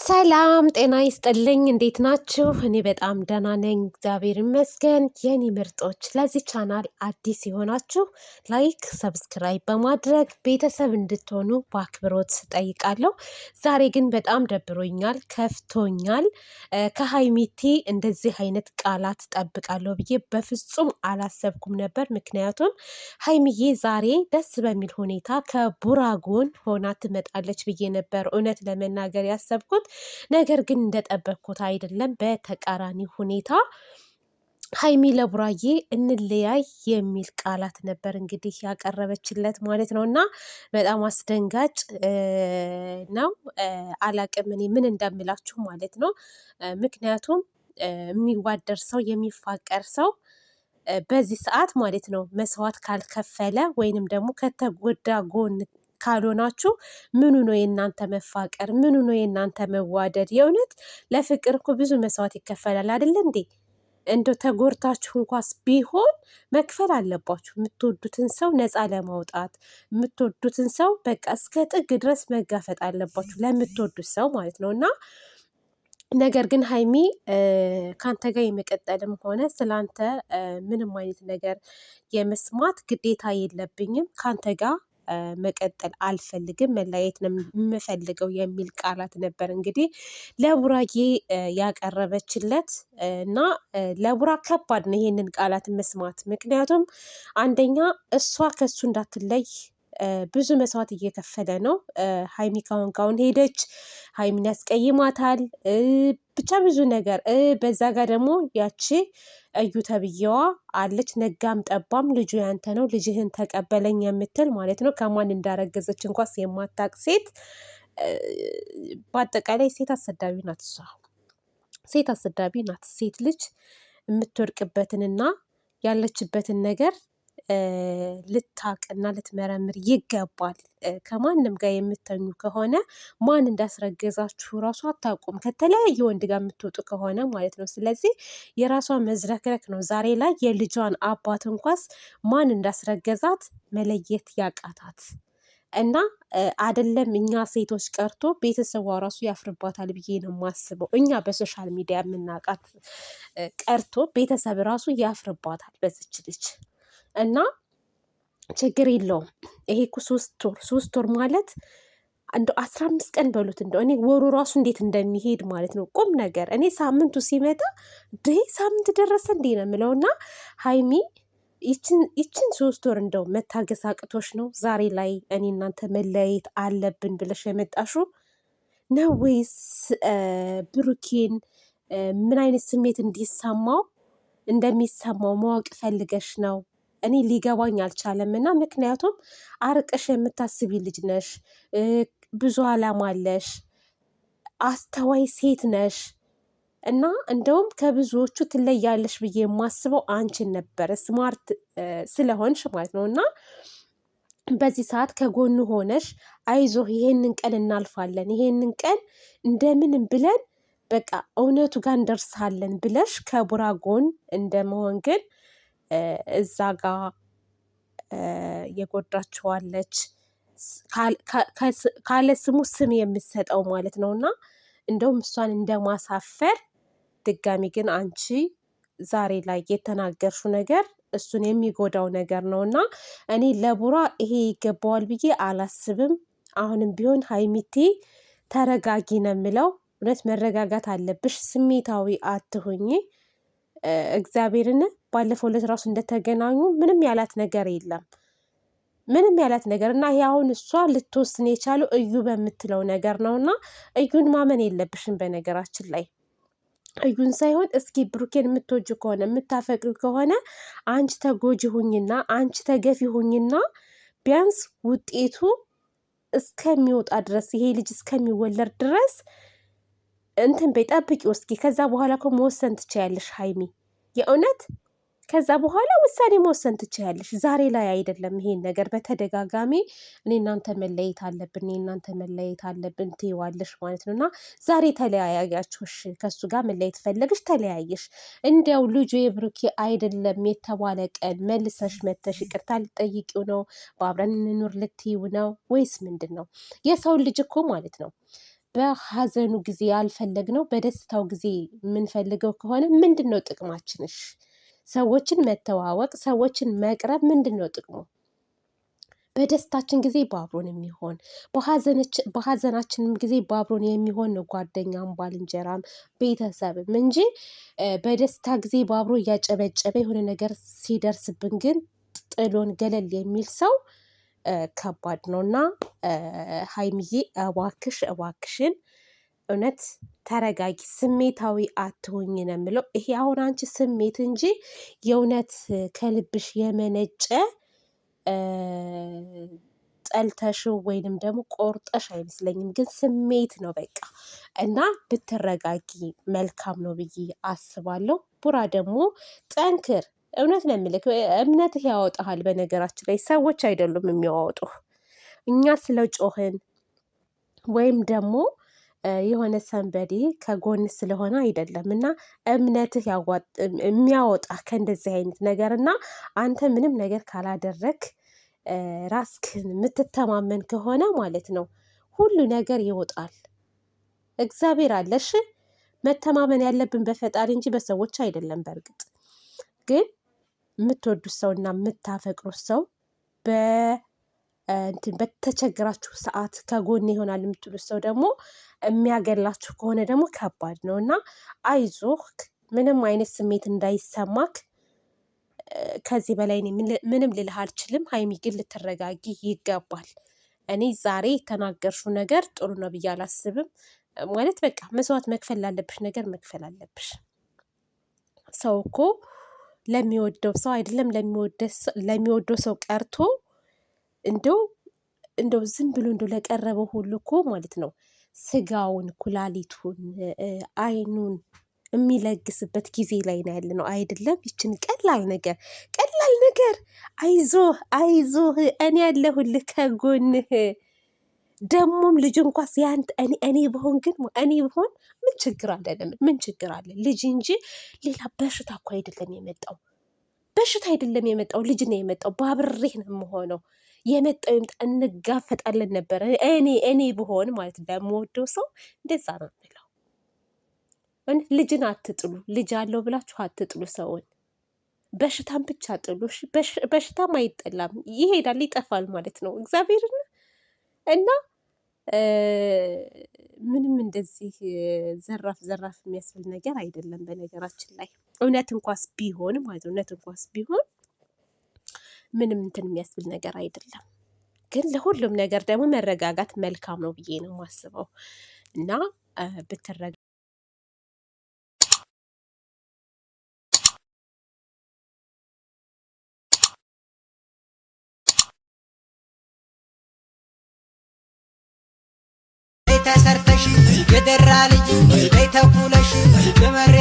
ሰላም ጤና ይስጥልኝ። እንዴት ናችሁ? እኔ በጣም ደህና ነኝ፣ እግዚአብሔር ይመስገን። የኔ ምርጦች፣ ለዚህ ቻናል አዲስ የሆናችሁ ላይክ፣ ሰብስክራይብ በማድረግ ቤተሰብ እንድትሆኑ በአክብሮት ጠይቃለሁ። ዛሬ ግን በጣም ደብሮኛል፣ ከፍቶኛል። ከሀይሚቲ እንደዚህ አይነት ቃላት ጠብቃለሁ ብዬ በፍጹም አላሰብኩም ነበር። ምክንያቱም ሀይሚዬ ዛሬ ደስ በሚል ሁኔታ ከቡራ ጎን ሆና ትመጣለች ብዬ ነበር እውነት ለመናገር ያሰብኩት። ነገር ግን እንደጠበቅኩት አይደለም። በተቃራኒ ሁኔታ ሀይሚ ለቡራዬ እንለያይ የሚል ቃላት ነበር እንግዲህ ያቀረበችለት ማለት ነው። እና በጣም አስደንጋጭ ነው። አላቅም እኔ ምን እንደምላችሁ ማለት ነው። ምክንያቱም የሚዋደር ሰው የሚፋቀር ሰው በዚህ ሰዓት ማለት ነው መስዋዕት ካልከፈለ ወይንም ደግሞ ከተጎዳ ጎን ካልሆናችሁ ምኑ ነው የእናንተ መፋቀር? ምኑ ነው የእናንተ መዋደድ? የእውነት ለፍቅር እኮ ብዙ መስዋዕት ይከፈላል አይደለ እንዴ? እንደ ተጎድታችሁ እንኳስ ቢሆን መክፈል አለባችሁ። የምትወዱትን ሰው ነፃ ለማውጣት የምትወዱትን ሰው በቃ እስከ ጥግ ድረስ መጋፈጥ አለባችሁ፣ ለምትወዱት ሰው ማለት ነው። እና ነገር ግን ሀይሚ ከአንተ ጋር የመቀጠልም ሆነ ስለአንተ ምንም አይነት ነገር የመስማት ግዴታ የለብኝም፣ ከአንተ ጋር መቀጠል አልፈልግም፣ መለያየት ነው የምፈልገው የሚል ቃላት ነበር እንግዲህ ለቡራዬ ያቀረበችለት። እና ለቡራ ከባድ ነው ይሄንን ቃላት መስማት። ምክንያቱም አንደኛ እሷ ከሱ እንዳትለይ ብዙ መስዋዕት እየከፈለ ነው። ሀይሚ ካሁን ሄደች፣ ሀይሚን ያስቀይማታል፣ ብቻ ብዙ ነገር። በዛ ጋር ደግሞ ያቺ እዩ ተብዬዋ አለች፣ ነጋም ጠባም ልጁ ያንተ ነው ልጅህን ተቀበለኝ የምትል ማለት ነው። ከማን እንዳረገዘች እንኳስ የማታቅ ሴት። በአጠቃላይ ሴት አሰዳቢ ናት እሷ፣ ሴት አሰዳቢ ናት። ሴት ልጅ የምትወድቅበትንና ያለችበትን ነገር ልታቅና ልትመረምር ይገባል። ከማንም ጋር የምተኙ ከሆነ ማን እንዳስረገዛችሁ እራሱ አታውቁም፣ ከተለያየ ወንድ ጋር የምትወጡ ከሆነ ማለት ነው። ስለዚህ የራሷ መዝረክረክ ነው ዛሬ ላይ የልጇን አባት እንኳስ ማን እንዳስረገዛት መለየት ያቃታት። እና አደለም እኛ ሴቶች ቀርቶ ቤተሰቧ ራሱ ያፍርባታል ብዬ ነው የማስበው። እኛ በሶሻል ሚዲያ የምናውቃት ቀርቶ ቤተሰብ ራሱ ያፍርባታል በዚች ልጅ። እና ችግር የለውም ይሄ እኮ ሶስት ወር ማለት እንደ 15 ቀን በሉት። እንደው እኔ ወሩ ራሱ እንዴት እንደሚሄድ ማለት ነው። ቁም ነገር እኔ ሳምንቱ ሲመጣ ሳምንት ደረሰ እንዴ ነው የምለው። እና ሀይሚ ይችን 3 ወር እንደው መታገስ አቅቶሽ ነው ዛሬ ላይ እኔ እናንተ መለያየት አለብን ብለሽ የመጣሹ ነው? ወይስ ብሩኬን ምን አይነት ስሜት እንደሚሰማው ማወቅ ፈልገሽ ነው? እኔ ሊገባኝ አልቻለም። እና ምክንያቱም አርቀሽ የምታስቢ ልጅ ነሽ፣ ብዙ አላማ አለሽ፣ አስተዋይ ሴት ነሽ። እና እንደውም ከብዙዎቹ ትለያለሽ ብዬ የማስበው አንቺን ነበረ፣ ስማርት ስለሆንሽ ማለት ነው። እና በዚህ ሰዓት ከጎኑ ሆነሽ አይዞህ ይሄንን ቀን እናልፋለን፣ ይሄንን ቀን እንደምንም ብለን በቃ እውነቱ ጋር እንደርሳለን ብለሽ ከቡራ ጎን እንደመሆን ግን እዛ ጋር የጎዳችዋለች ካለ ስሙ ስም የምትሰጠው ማለት ነው። እና እንደውም እሷን እንደማሳፈር ድጋሚ ግን አንቺ ዛሬ ላይ የተናገርሽው ነገር እሱን የሚጎዳው ነገር ነው። እና እኔ ለቡራ ይሄ ይገባዋል ብዬ አላስብም። አሁንም ቢሆን ሀይሚቴ ተረጋጊ ነው የምለው። እውነት መረጋጋት አለብሽ፣ ስሜታዊ አትሁኝ። እግዚአብሔርን ባለፈው ዕለት ራሱ እንደተገናኙ ምንም ያላት ነገር የለም፣ ምንም ያላት ነገር እና ይሄ አሁን እሷ ልትወስን የቻለው እዩ በምትለው ነገር ነው። እና እዩን ማመን የለብሽም በነገራችን ላይ እዩን ሳይሆን እስኪ ብሩኬን የምትወጁ ከሆነ የምታፈቅሪ ከሆነ አንቺ ተጎጂ ሁኝና አንቺ ተገፊ ሁኝና ቢያንስ ውጤቱ እስከሚወጣ ድረስ ይሄ ልጅ እስከሚወለድ ድረስ እንትን በይ ጠብቂው እስኪ። ከዛ በኋላ እኮ መወሰን ትችያለሽ ሀይሚ፣ የእውነት ከዛ በኋላ ውሳኔ መወሰን ትችያለሽ። ዛሬ ላይ አይደለም ይሄን ነገር በተደጋጋሚ እኔ እናንተ መለየት አለብን፣ እኔ እናንተ መለየት አለብን ትይዋለሽ ማለት ነው። እና ዛሬ ተለያያችሁሽ፣ ከሱ ጋር መለየት ፈለግሽ፣ ተለያየሽ። እንዲያው ልጁ የብሩኬ አይደለም የተባለ ቀን መልሰሽ መተሽ ይቅርታ ልጠይቂው ነው? በአብረን እንኑር ልትይው ነው ወይስ ምንድን ነው? የሰው ልጅ እኮ ማለት ነው በሐዘኑ ጊዜ ያልፈለግነው በደስታው ጊዜ የምንፈልገው ከሆነ ምንድን ነው ጥቅማችንሽ? ሰዎችን መተዋወቅ፣ ሰዎችን መቅረብ ምንድን ነው ጥቅሙ? በደስታችን ጊዜ በአብሮን የሚሆን በሐዘናችንም ጊዜ በአብሮን የሚሆን ነው ጓደኛም ባልንጀራም ቤተሰብም እንጂ በደስታ ጊዜ በአብሮ እያጨበጨበ የሆነ ነገር ሲደርስብን ግን ጥሎን ገለል የሚል ሰው ከባድ ነው። እና ሀይሚዬ እባክሽን እውነት ተረጋጊ፣ ስሜታዊ አትሆኝ ነው የምለው። ይሄ አሁን አንቺ ስሜት እንጂ የእውነት ከልብሽ የመነጨ ጠልተሽው ወይንም ደግሞ ቆርጠሽ አይመስለኝም፣ ግን ስሜት ነው በቃ። እና ብትረጋጊ መልካም ነው ብዬ አስባለሁ። ቡራ ደግሞ ጠንክር፣ እውነት ነው የምልክ፣ እምነትህ ያወጣሃል። በነገራችን ላይ ሰዎች አይደሉም የሚያወጡ፣ እኛ ስለ ጮህን ወይም ደግሞ የሆነ ሰንበዴ ከጎን ስለሆነ አይደለም። እና እምነትህ የሚያወጣ ከእንደዚህ አይነት ነገር እና አንተ ምንም ነገር ካላደረግ ራስክን የምትተማመን ከሆነ ማለት ነው ሁሉ ነገር ይወጣል። እግዚአብሔር አለሽ። መተማመን ያለብን በፈጣሪ እንጂ በሰዎች አይደለም። በእርግጥ ግን የምትወዱት ሰው እና የምታፈቅሩት ሰው በተቸገራችሁ ሰዓት ከጎን ይሆናል የምትሉት ሰው ደግሞ የሚያገላችሁ ከሆነ ደግሞ ከባድ ነው እና አይዞህ፣ ምንም አይነት ስሜት እንዳይሰማክ። ከዚህ በላይ እኔ ምንም ልልህ አልችልም። ሀይሚ ግን ልትረጋጊ ይገባል። እኔ ዛሬ የተናገርሽው ነገር ጥሩ ነው ብዬ አላስብም። ማለት በቃ መስዋዕት መክፈል ላለብሽ ነገር መክፈል አለብሽ። ሰው እኮ ለሚወደው ሰው አይደለም ለሚወደው ሰው ቀርቶ እንደው ዝም ብሎ እንደው ለቀረበው ሁሉ እኮ ማለት ነው ስጋውን፣ ኩላሊቱን፣ አይኑን የሚለግስበት ጊዜ ላይ ነው ያለ ነው አይደለም። ይችን ቀላል ነገር አይዞህ እኔ ያለሁልህ ከጎንህ። ደግሞም ልጅ እንኳስ ያንተ እኔ ብሆን ምን ችግር አለ? ምን ችግር አለ? ልጅ እንጂ ሌላ በሽታ እኮ አይደለም የመጣው። ልጅ ነው የመጣው። ባብሬህ ነው የምሆነው። የመጣው ይምጣ፣ እንጋፈጣለን ነበረ። እኔ ብሆን ማለት ለምወደው ሰው እንደዛ ነው የምለው። ልጅን አትጥሉ። ልጅ አለው ብላችሁ አትጥሉ ሰውን። በሽታም ብቻ ጥሉ። በሽታም አይጠላም፣ ይሄዳል፣ ይጠፋል ማለት ነው። እግዚአብሔርን እና ምንም እንደዚህ ዘራፍ የሚያስብል ነገር አይደለም። በነገራችን ላይ እውነት እንኳስ ቢሆን ምንም እንትን የሚያስብል ነገር አይደለም። ግን ለሁሉም ነገር ደግሞ መረጋጋት መልካም ነው ብዬ ነው የማስበው እና ብትረጋ ተሰርተሽ የደራ ልጅ ተኩለሽ በመሬ